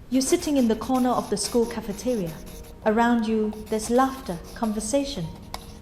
You're sitting in the corner of the school cafeteria. Around you, there's laughter, conversation.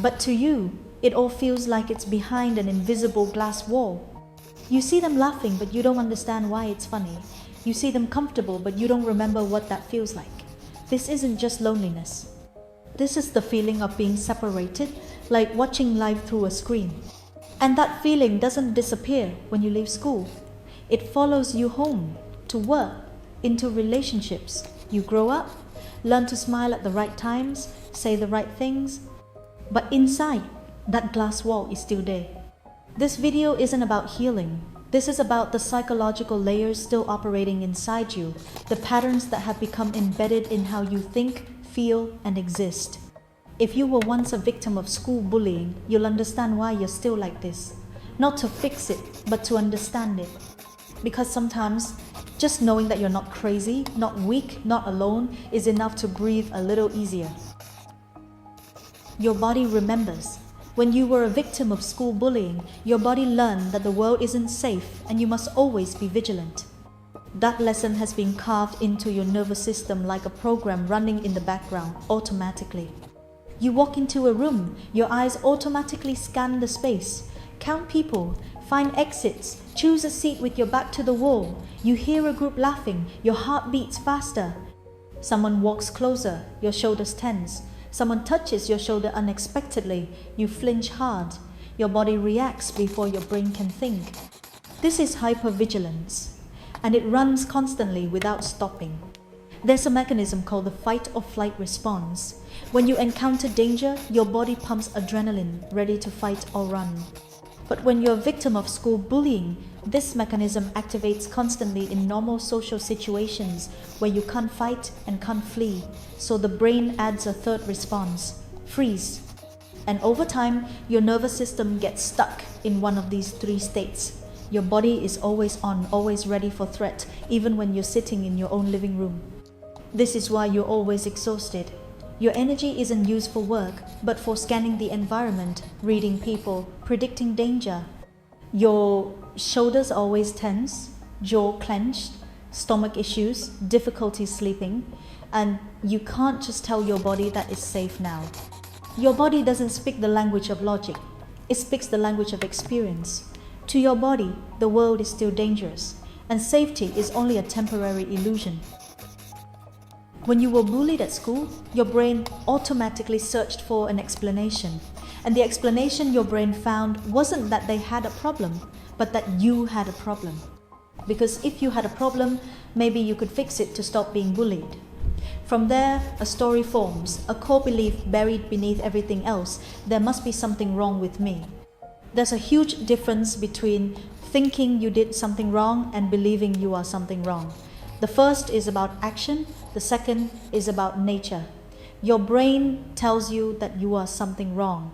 But to you, it all feels like it's behind an invisible glass wall. You see them laughing, but you don't understand why it's funny. You see them comfortable, but you don't remember what that feels like. This isn't just loneliness. This is the feeling of being separated, like watching life through a screen. And that feeling doesn't disappear when you leave school. It follows you home, to work, into relationships. You grow up, learn to smile at the right times, say the right things. But inside, that glass wall is still there. This video isn't about healing. This is about the psychological layers still operating inside you, the patterns that have become embedded in how you think, feel, and exist. If you were once a victim of school bullying, you'll understand why you're still like this. Not to fix it, but to understand it. Because sometimes, just knowing that you're not crazy, not weak, not alone, is enough to breathe a little easier. Your body remembers. When you were a victim of school bullying, your body learned that the world isn't safe and you must always be vigilant. That lesson has been carved into your nervous system like a program running in the background automatically. You walk into a room, your eyes automatically scan the space, count people, find exits, choose a seat with your back to the wall. You hear a group laughing, your heart beats faster. Someone walks closer, your shoulders tense. Someone touches your shoulder unexpectedly, you flinch hard. Your body reacts before your brain can think. This is hypervigilance, and it runs constantly without stopping. There's a mechanism called the fight or flight response. When you encounter danger, your body pumps adrenaline, ready to fight or run. But when you're a victim of school bullying, this mechanism activates constantly in normal social situations where you can't fight and can't flee. So the brain adds a third response, freeze. And over time, your nervous system gets stuck in one of these three states. Your body is always on, always ready for threat, even when you're sitting in your own living room. This is why you're always exhausted. Your energy isn't used for work, but for scanning the environment, reading people, predicting danger. Your shoulders always tense, jaw clenched, stomach issues, difficulty sleeping, and you can't just tell your body that it's safe now. Your body doesn't speak the language of logic. It speaks the language of experience. To your body, the world is still dangerous, and safety is only a temporary illusion. When you were bullied at school, your brain automatically searched for an explanation. And the explanation your brain found wasn't that they had a problem, but that you had a problem. Because if you had a problem, maybe you could fix it to stop being bullied. From there, a story forms, a core belief buried beneath everything else. There must be something wrong with me. There's a huge difference between thinking you did something wrong and believing you are something wrong. The first is about action, the second is about nature. Your brain tells you that you are something wrong.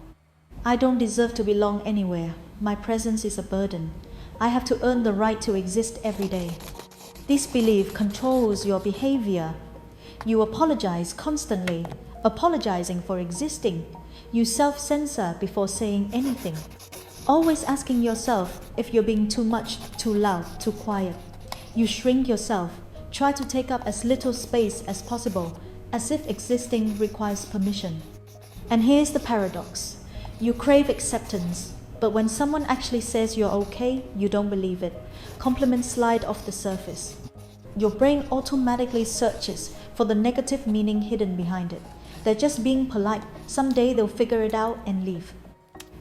I don't deserve to belong anywhere. My presence is a burden. I have to earn the right to exist every day. This belief controls your behavior. You apologize constantly, apologizing for existing. You self-censor before saying anything. Always asking yourself if you're being too much, too loud, too quiet. You shrink yourself. Try to take up as little space as possible, as if existing requires permission. And here's the paradox. You crave acceptance, but when someone actually says you're okay, you don't believe it. Compliments slide off the surface. Your brain automatically searches for the negative meaning hidden behind it. They're just being polite. Someday they'll figure it out and leave.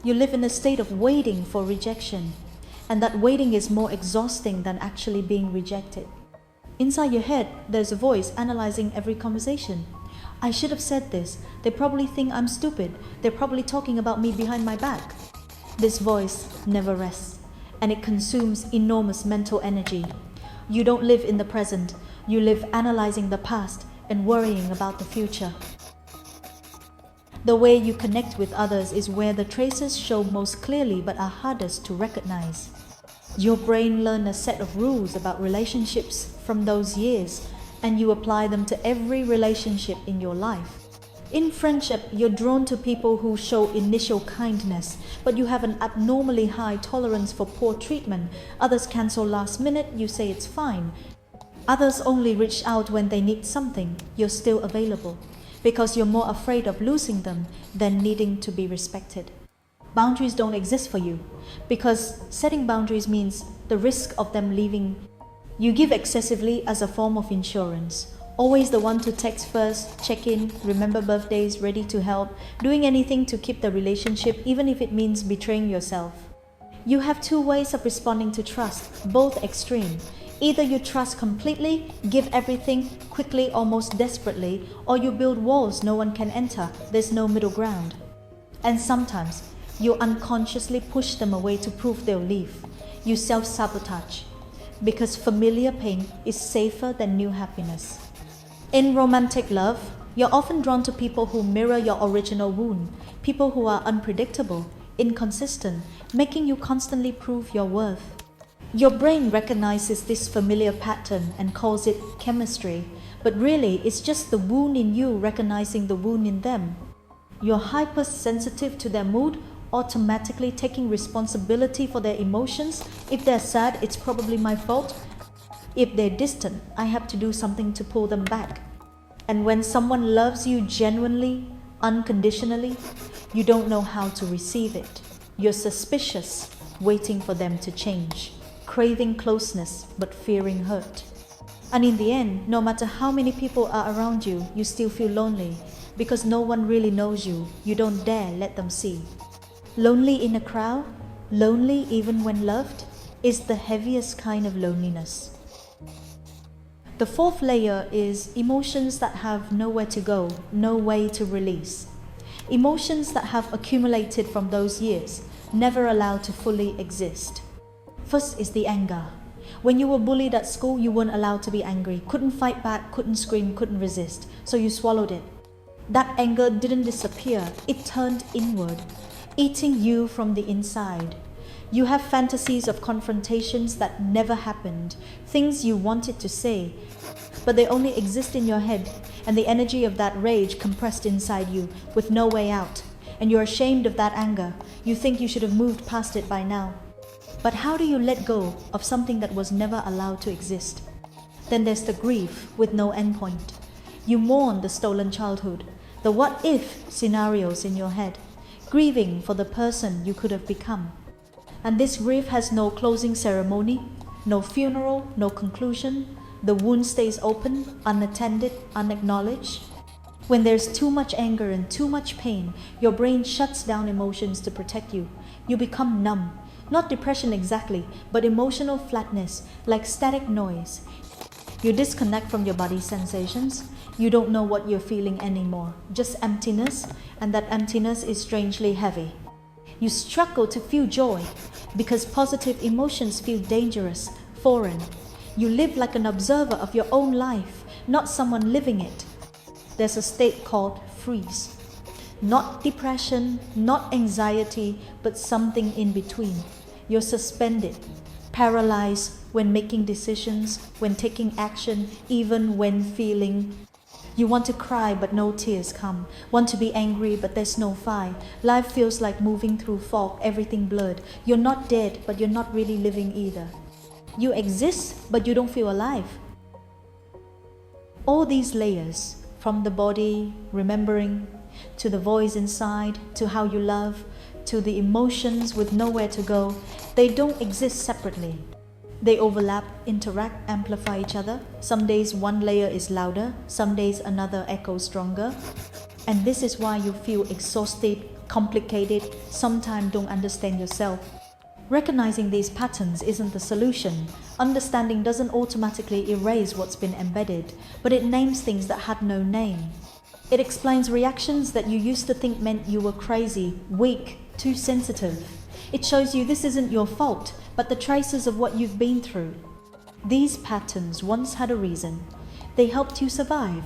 You live in a state of waiting for rejection, and that waiting is more exhausting than actually being rejected. Inside your head, there's a voice analyzing every conversation. I should have said this. They probably think I'm stupid. They're probably talking about me behind my back. This voice never rests, and it consumes enormous mental energy. You don't live in the present. You live analyzing the past and worrying about the future. The way you connect with others is where the traces show most clearly but are hardest to recognize. Your brain learned a set of rules about relationships from those years, and you apply them to every relationship in your life. In friendship, you're drawn to people who show initial kindness, but you have an abnormally high tolerance for poor treatment. Others cancel last minute, you say it's fine. Others only reach out when they need something. You're still available because you're more afraid of losing them than needing to be respected. Boundaries don't exist for you because setting boundaries means the risk of them leaving. You give excessively as a form of insurance. Always the one to text first, check in, remember birthdays, ready to help, doing anything to keep the relationship even if it means betraying yourself. You have two ways of responding to trust, both extreme. Either you trust completely, give everything, quickly, almost desperately, or you build walls no one can enter. There's no middle ground. And sometimes, you unconsciously push them away to prove they'll leave. You self-sabotage, because familiar pain is safer than new happiness. In romantic love, you're often drawn to people who mirror your original wound, people who are unpredictable, inconsistent, making you constantly prove your worth. Your brain recognizes this familiar pattern and calls it chemistry, but really it's just the wound in you recognizing the wound in them. You're hypersensitive to their mood, automatically taking responsibility for their emotions. If they're sad, it's probably my fault. If they're distant, I have to do something to pull them back. And when someone loves you genuinely, unconditionally, you don't know how to receive it. You're suspicious, waiting for them to change, craving closeness but fearing hurt. And in the end, no matter how many people are around you, you still feel lonely because no one really knows you. You don't dare let them see. Lonely in a crowd, lonely even when loved, is the heaviest kind of loneliness. The fourth layer is emotions that have nowhere to go, no way to release. Emotions that have accumulated from those years, never allowed to fully exist. First is the anger. When you were bullied at school, you weren't allowed to be angry, couldn't fight back, couldn't scream, couldn't resist, so you swallowed it. That anger didn't disappear, it turned inward, eating you from the inside. You have fantasies of confrontations that never happened, things you wanted to say, but they only exist in your head, and the energy of that rage compressed inside you with no way out. And you're ashamed of that anger. You think you should have moved past it by now. But how do you let go of something that was never allowed to exist? Then there's the grief with no endpoint. You mourn the stolen childhood, the what-if scenarios in your head, grieving for the person you could have become. And this grief has no closing ceremony, no funeral, no conclusion. The wound stays open, unattended, unacknowledged. When there's too much anger and too much pain, your brain shuts down emotions to protect you. You become numb. Not depression exactly, but emotional flatness, like static noise. You disconnect from your body's sensations. You don't know what you're feeling anymore, just emptiness, and that emptiness is strangely heavy. You struggle to feel joy because positive emotions feel dangerous, foreign. You live like an observer of your own life, not someone living it. There's a state called freeze. Not depression, not anxiety, but something in between. You're suspended, paralyzed when making decisions, when taking action, even when feeling. You want to cry but no tears come. Want to be angry but there's no fire. Life feels like moving through fog, everything blurred. You're not dead but you're not really living either. You exist but you don't feel alive. All these layers, from the body, remembering, to the voice inside, to how you love, to the emotions with nowhere to go, they don't exist separately. They overlap, interact, amplify each other. Some days one layer is louder, some days another echoes stronger. And this is why you feel exhausted, complicated, sometimes don't understand yourself. Recognizing these patterns isn't the solution. Understanding doesn't automatically erase what's been embedded, but it names things that had no name. It explains reactions that you used to think meant you were crazy, weak, too sensitive. It shows you this isn't your fault, but the traces of what you've been through. These patterns once had a reason. They helped you survive.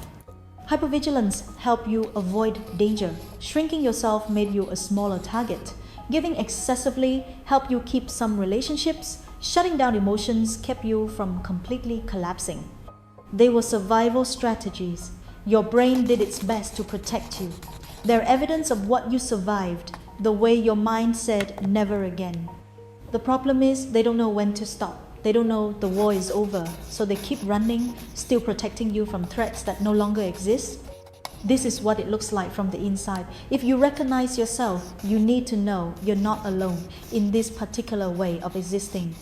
Hypervigilance helped you avoid danger. Shrinking yourself made you a smaller target. Giving excessively helped you keep some relationships. Shutting down emotions kept you from completely collapsing. They were survival strategies. Your brain did its best to protect you. They're evidence of what you survived, the way your mind said never again. The problem is they don't know when to stop. They don't know the war is over, so they keep running, still protecting you from threats that no longer exist. This is what it looks like from the inside. If you recognize yourself, you need to know you're not alone in this particular way of existing.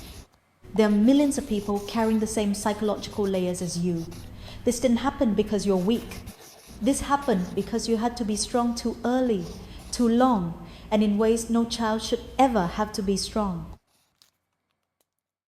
There are millions of people carrying the same psychological layers as you. This didn't happen because you're weak. This happened because you had to be strong too early, too long, and in ways no child should ever have to be strong.